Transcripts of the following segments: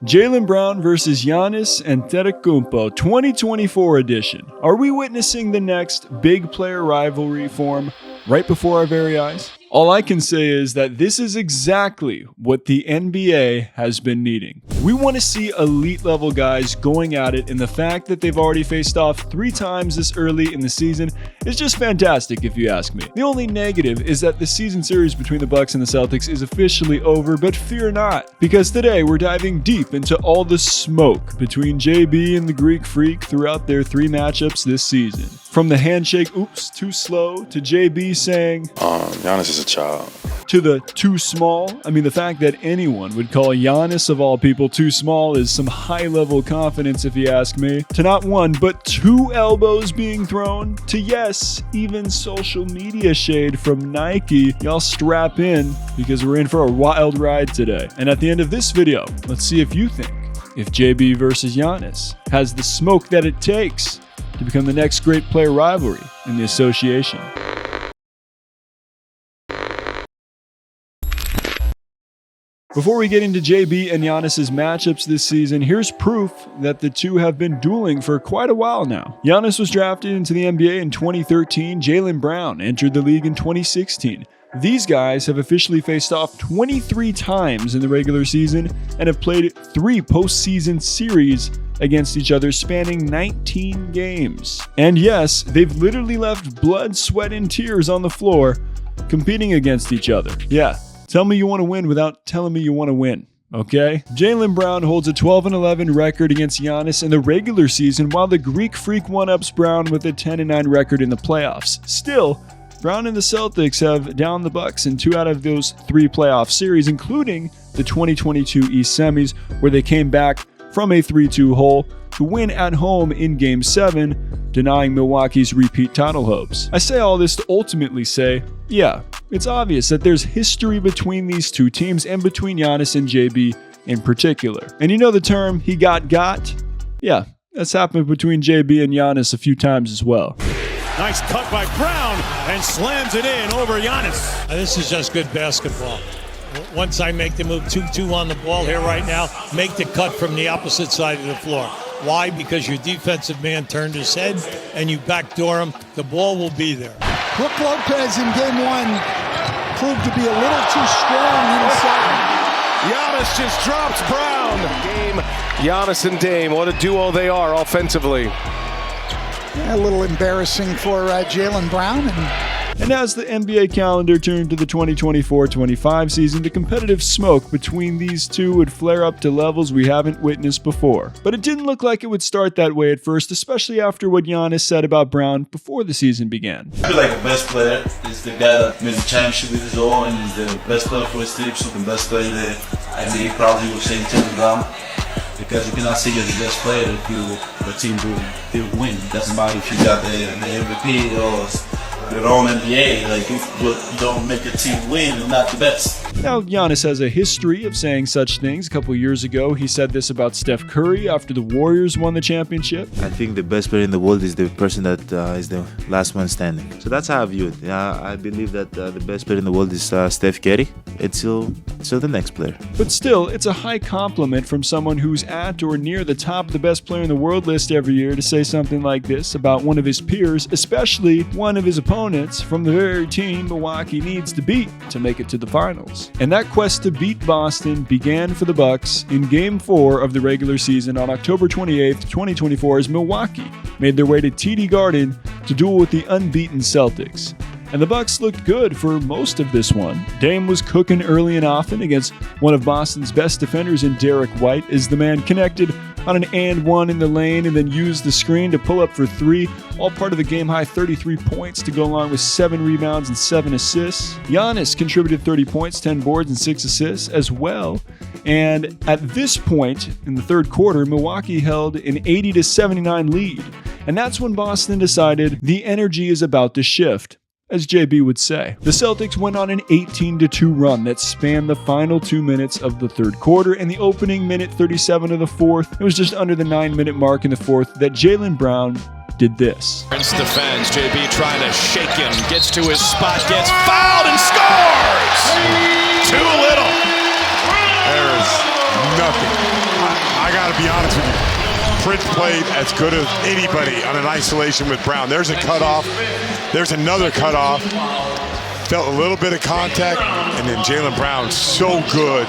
Jaylen Brown versus Giannis Antetokounmpo 2024 edition. Are we witnessing the next big player rivalry form right before our very eyes? All I can say is that this is exactly what the NBA has been needing. We want to see elite level guys going at it, and the fact that they've already faced off 3 times this early in the season is just fantastic if you ask me. The only negative is that the season series between the Bucks and the Celtics is officially over, but fear not, because today we're diving deep into all the smoke between JB and the Greek Freak throughout their 3 matchups this season. From the handshake, oops, too slow, to JB saying, Giannis is a child. To the too small. I mean, the fact that anyone would call Giannis, of all people, too small is some high-level confidence if you ask me. To not 1, but 2 elbows being thrown. To yes, even social media shade from Nike. Y'all strap in, because we're in for a wild ride today. And at the end of this video, let's see if you think if JB versus Giannis has the smoke that it takes to become the next great player rivalry in the association. Before we get into JB and Giannis' matchups this season, here's proof that the two have been dueling for quite a while now. Giannis was drafted into the NBA in 2013. Jaylen Brown entered the league in 2016. These guys have officially faced off 23 times in the regular season and have played 3 postseason series against each other spanning 19 games. And yes, they've literally left blood, sweat, and tears on the floor competing against each other. Yeah. Tell me you want to win without telling me you want to win, okay? Jaylen Brown holds a 12-11 record against Giannis in the regular season, while the Greek Freak one-ups Brown with a 10-9 record in the playoffs. Still, Brown and the Celtics have downed the Bucks in 2 out of those 3 playoff series, including the 2022 East Semis, where they came back from a 3-2 hole to win at home in Game 7, denying Milwaukee's repeat title hopes. I say all this to ultimately say, yeah, it's obvious that there's history between these 2 teams and between Giannis and JB in particular. And you know the term, he got? Yeah, that's happened between JB and Giannis a few times as well. Nice cut by Brown and slams it in over Giannis. This is just good basketball. Once I make the move 2-2 on the ball here right now, make the cut from the opposite side of the floor. Why? Because your defensive man turned his head and you backdoor him. The ball will be there. Brook Lopez in game 1 proved to be a little too strong inside. Giannis just drops Brown. Game, Giannis and Dame, what a duo they are offensively. Yeah, a little embarrassing for Jaylen Brown. And as the NBA calendar turned to the 2024-25 season, the competitive smoke between these two would flare up to levels we haven't witnessed before. But it didn't look like it would start that way at first, especially after what Giannis said about Brown before the season began. I feel like the best player is the guy that wins the championship with his own, and he's the best player for his team, so the best player there. I think he probably will say Jaylen Brown, because you cannot say you're the best player if your team will win. It doesn't matter if you got the MVP or your own NBA, like you don't make a team win, you're not the best. Now, Giannis has a history of saying such things. A couple years ago, he said this about Steph Curry after the Warriors won the championship. I think the best player in the world is the person that is the last one standing. So that's how I view it. I believe that the best player in the world is Steph Curry until the next player. But still, it's a high compliment from someone who's at or near the top of the best player in the world list every year to say something like this about one of his peers, especially one of his opponents from the very team Milwaukee needs to beat to make it to the finals. And that quest to beat Boston began for the Bucks in Game 4 of the regular season on October 28th, 2024, as Milwaukee made their way to TD Garden to duel with the unbeaten Celtics. And the Bucks looked good for most of this one. Dame was cooking early and often against one of Boston's best defenders in Derek White as the man connected on an and one in the lane and then used the screen to pull up for 3, all part of a game-high 33 points to go along with 7 rebounds and 7 assists. Giannis contributed 30 points, 10 boards, and 6 assists as well. And at this point in the third quarter, Milwaukee held an 80-79 lead. And that's when Boston decided the energy is about to shift, as JB would say. The Celtics went on an 18-2 run that spanned the final 2 minutes of the third quarter and the opening minute 37 of the fourth. It was just under the 9-minute mark in the fourth that Jaylen Brown did this. Prince defends, JB trying to shake him, gets to his spot, gets fouled and scores! Too little. There is nothing be honest with you. Prince played as good as anybody on an isolation with Brown. There's a cutoff. There's another cutoff. Felt a little bit of contact, and then Jaylen Brown so good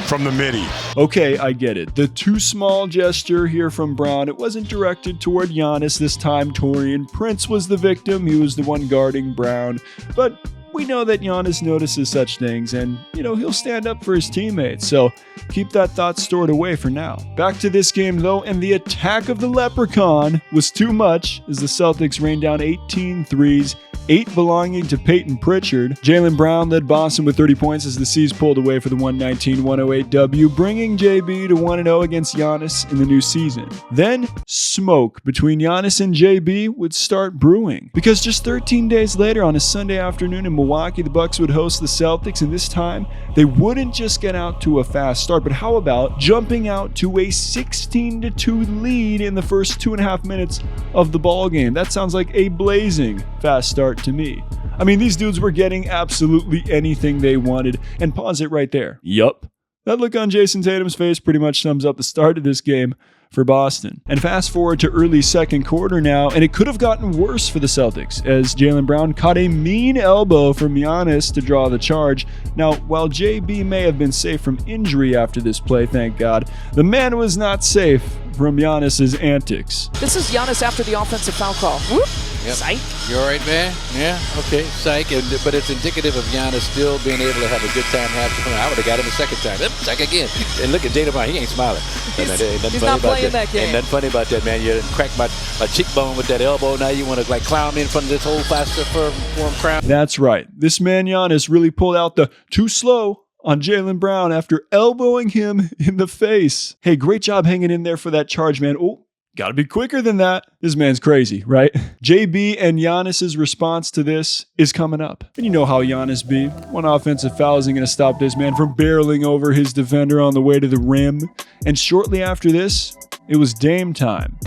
from the midi. Okay, I get it. The too small gesture here from Brown, it wasn't directed toward Giannis this time. Taurean Prince was the victim. He was the one guarding Brown. But we know that Giannis notices such things, and, he'll stand up for his teammates. So keep that thought stored away for now. Back to this game, though, and the attack of the Leprechaun was too much as the Celtics rained down 18 threes, 8 belonging to Peyton Pritchard. Jaylen Brown led Boston with 30 points as the C's pulled away for the 119-108 W, bringing JB to 1-0 against Giannis in the new season. Then, smoke between Giannis and JB would start brewing, because just 13 days later on a Sunday afternoon in Milwaukee, the Bucks would host the Celtics, and this time they wouldn't just get out to a fast start, but how about jumping out to a 16-2 lead in the first 2.5 minutes of the ball game? That sounds like a blazing fast start to me. I mean, these dudes were getting absolutely anything they wanted, and pause it right there. Yup. That look on Jason Tatum's face pretty much sums up the start of this game for Boston. And fast forward to early second quarter now, and it could have gotten worse for the Celtics as Jaylen Brown caught a mean elbow from Giannis to draw the charge. Now, while JB may have been safe from injury after this play, thank God, the man was not safe from Giannis's antics. This is Giannis after the offensive foul call. Whoop. Yep. Psych. You all right, man? Yeah, okay, psych. But it's indicative of Giannis still being able to have a good time. I would have got him a second time. Psych again. And look at Jaylen Brown. He ain't smiling. He's not playing that game. Ain't nothing funny about that, man. You cracked my cheekbone with that elbow. Now you want to clown me in front of this whole faster form crowd. That's right. This man Giannis really pulled out the too slow on Jaylen Brown after elbowing him in the face. Hey, great job hanging in there for that charge, man. Oh, gotta be quicker than that. This man's crazy, right? JB and Giannis's response to this is coming up. And you know how Giannis be. One offensive foul isn't going to stop this man from barreling over his defender on the way to the rim. And shortly after this, it was Dame time.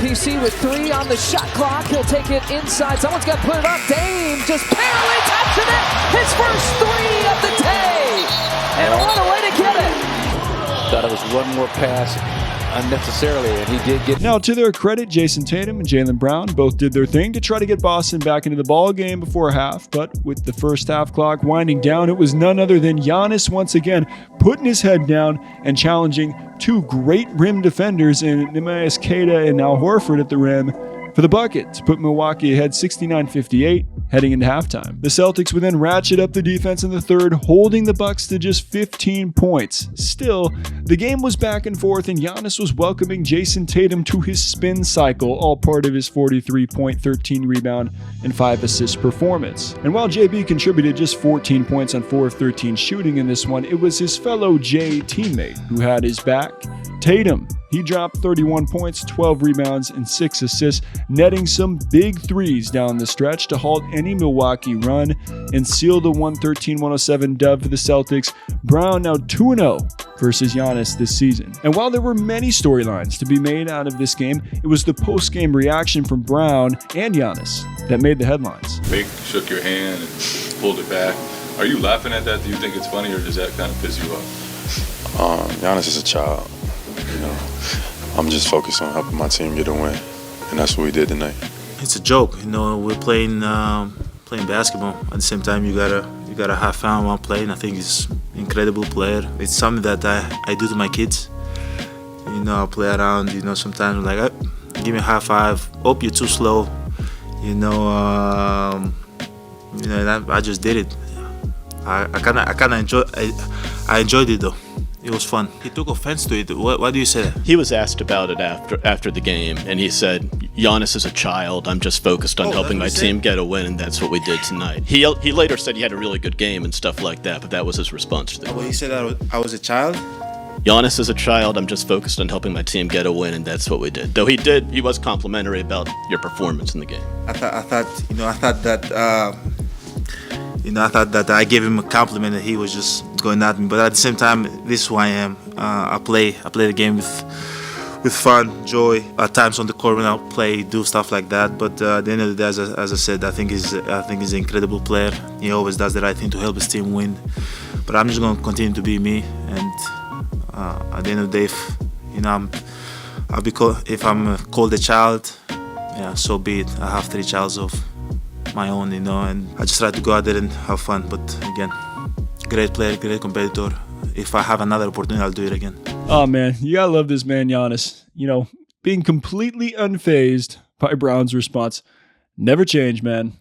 PC with 3 on the shot clock. He'll take it inside. Someone's got to put it up. Dame just barely touching it. His first 3 of the day. And what a way to get it. Thought it was one more pass unnecessarily, and he did get. Now, to their credit, Jason Tatum and Jaylen Brown both did their thing to try to get Boston back into the ball game before half, but with the first half clock winding down, it was none other than Giannis once again putting his head down and challenging 2 great rim defenders in Neemias Queta and Al Horford at the rim for the bucket to put Milwaukee ahead 69-58 heading into halftime. The Celtics would then ratchet up the defense in the third, holding the Bucks to just 15 points. Still, the game was back and forth, and Giannis was welcoming Jason Tatum to his spin cycle, all part of his 43-point, 13 rebound, and 5 assist performance. And while JB contributed just 14 points on 4 of 13 shooting in this one, it was his fellow J teammate who had his back. Tatum, he dropped 31 points, 12 rebounds, and 6 assists, netting some big threes down the stretch to halt any Milwaukee run and seal the 113-107 dub for the Celtics. Brown now 2-0 versus Giannis this season. And while there were many storylines to be made out of this game, it was the post-game reaction from Brown and Giannis that made the headlines. Vic shook your hand and pulled it back. Are you laughing at that? Do you think it's funny, or does that kind of piss you off? Giannis is a child. I'm just focused on helping my team get a win, and that's what we did tonight. It's a joke, we're playing basketball. At the same time, you gotta have fun while playing. I think he's an incredible player. It's something that I do to my kids. I play around. Sometimes I'm like, give me a high five. Oh, you're too slow. And I just did it. I kind of enjoy. I enjoyed it though. It was fun. He took offense to it. Why do you say that? He was asked about it after the game, and he said, Giannis is a child. I'm just focused on helping my team get a win, and that's what we did tonight. He later said he had a really good game and stuff like that, but that was his response to the he said I was a child? Giannis is a child. I'm just focused on helping my team get a win, and that's what we did. Though he was complimentary about your performance in the game. I thought that I gave him a compliment that he was just going at me. But at the same time, this is who I am. I play the game with fun, joy. At times on the court when I do stuff like that. But at the end of the day, as I said, I think he's an incredible player. He always does the right thing to help his team win. But I'm just going to continue to be me, and At the end of the day, if I'm called a child, yeah, so be it. I have 3 childs of my own, and I just try to go out there and have fun. But again, great player, great competitor. If I have another opportunity, I'll do it again. Oh man, you gotta love this man, Giannis. Being completely unfazed by Brown's response. Never change, man.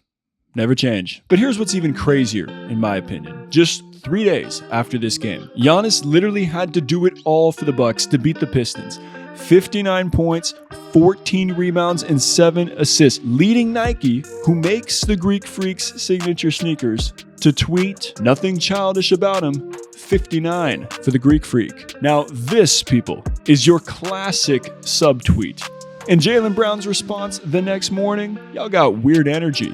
Never change. But here's what's even crazier, in my opinion. Just 3 days after this game, Giannis literally had to do it all for the Bucks to beat the Pistons. 59 points, 14 rebounds, and 7 assists, leading Nike, who makes the Greek Freak's signature sneakers, to tweet, nothing childish about him, 59 for the Greek Freak. Now this, people, is your classic subtweet. And Jaylen Brown's response the next morning, y'all got weird energy.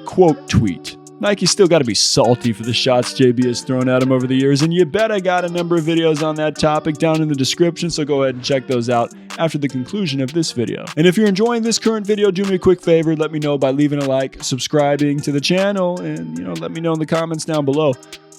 Quote tweet. Nike's still got to be salty for the shots JB has thrown at him over the years, and you bet I got a number of videos on that topic down in the description, so go ahead and check those out after the conclusion of this video. And if you're enjoying this current video, do me a quick favor, let me know by leaving a like, subscribing to the channel, and let me know in the comments down below.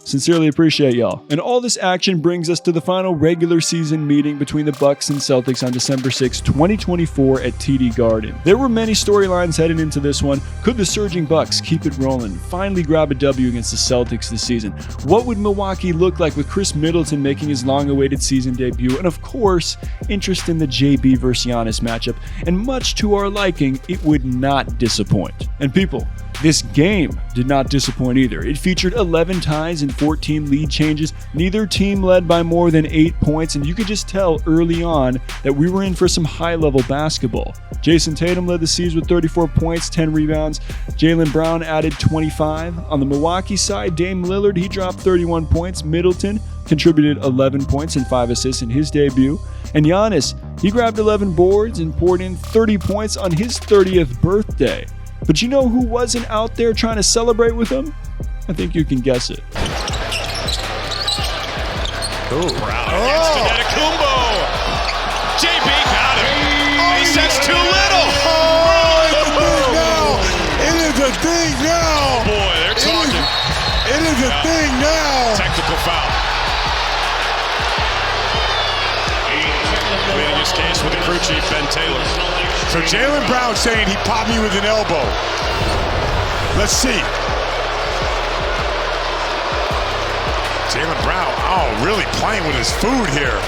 Sincerely appreciate y'all. And all this action brings us to the final regular season meeting between the Bucks and Celtics on December 6, 2024 at TD Garden. There were many storylines heading into this one. Could the surging Bucks keep it rolling, finally grab a W against the Celtics this season? What would Milwaukee look like with Chris Middleton making his long-awaited season debut? And of course, interest in the JB vs. Giannis matchup. And much to our liking, it would not disappoint. And people, this game did not disappoint either. It featured 11 ties and 14 lead changes. Neither team led by more than 8 points, and you could just tell early on that we were in for some high-level basketball. Jason Tatum led the C's with 34 points, 10 rebounds. Jaylen Brown added 25. On the Milwaukee side, Dame Lillard, he dropped 31 points. Middleton contributed 11 points and 5 assists in his debut. And Giannis, he grabbed 11 boards and poured in 30 points on his 30th birthday. But you know who wasn't out there trying to celebrate with him? I think you can guess it. Brown against Antetokounmpo. JB got him. He says too little. It is a thing now. Oh boy, they're talking. It is a thing now. Technical foul. Pleading his case with the crew chief, Ben Taylor. So Jaylen Brown saying he popped me with an elbow. Let's see. Jaylen Brown, really playing with his food here.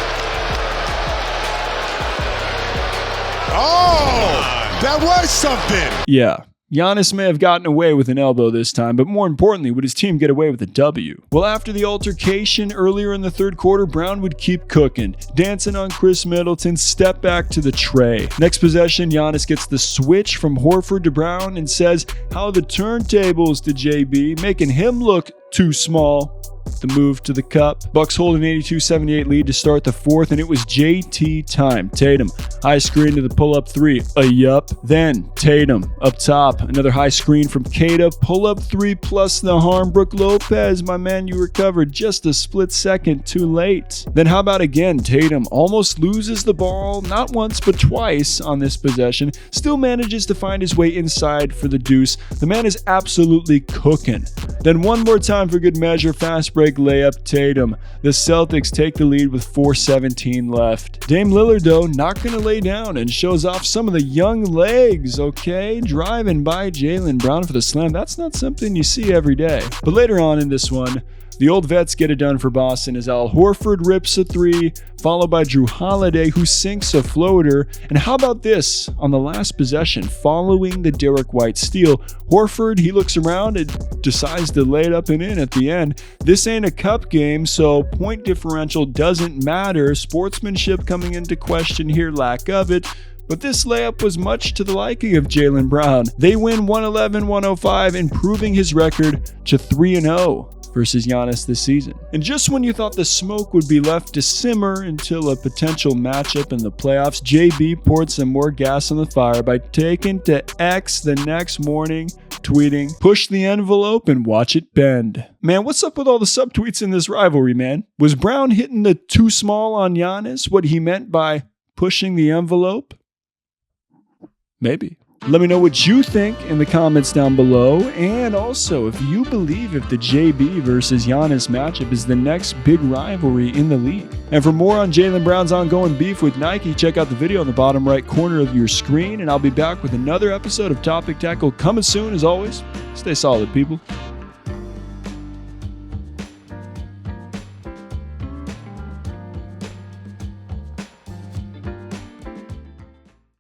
That was something. Yeah. Giannis may have gotten away with an elbow this time, but more importantly, would his team get away with a W? Well, after the altercation earlier in the third quarter, Brown would keep cooking, dancing on Chris Middleton, step back to the tray. Next possession, Giannis gets the switch from Horford to Brown and says how the turntables to JB, making him look too small. The move to the cup. Bucks hold an 82-78 lead to start the fourth, and it was JT time. Tatum, high screen to the pull-up 3. Yup. Then Tatum up top. Another high screen from Kata. Pull-up 3 plus the harm. Brook Lopez, my man, you recovered just a split second too late. Then how about again? Tatum almost loses the ball, not once but twice on this possession. Still manages to find his way inside for the deuce. The man is absolutely cooking. Then one more time for good measure, fast break layup, Tatum. The Celtics take the lead with 4:17 left. Dame Lillard, though, not going to lay down and shows off some of the young legs, okay? Driving by Jaylen Brown for the slam. That's not something you see every day. But later on in this one, the old vets get it done for Boston as Al Horford rips a 3, followed by Drew Holiday, who sinks a floater. And how about this? On the last possession, following the Derek White steal, Horford, he looks around and decides to lay it up and in at the end. This ain't a cup game, so point differential doesn't matter. Sportsmanship coming into question here, lack of it. But this layup was much to the liking of Jaylen Brown. They win 111-105, improving his record to 3-0. Versus Giannis this season. And just when you thought the smoke would be left to simmer until a potential matchup in the playoffs, JB poured some more gas on the fire by taking to X the next morning, tweeting, "Push the envelope and watch it bend." Man, what's up with all the subtweets in this rivalry, man? Was Brown hitting the too small on Giannis what he meant by pushing the envelope? Maybe. Let me know what you think in the comments down below, and also if you believe if the JB versus Giannis matchup is the next big rivalry in the league. And for more on Jaylen Brown's ongoing beef with Nike, check out the video on the bottom right corner of your screen, and I'll be back with another episode of Topic Tackle coming soon. As always, stay solid, people.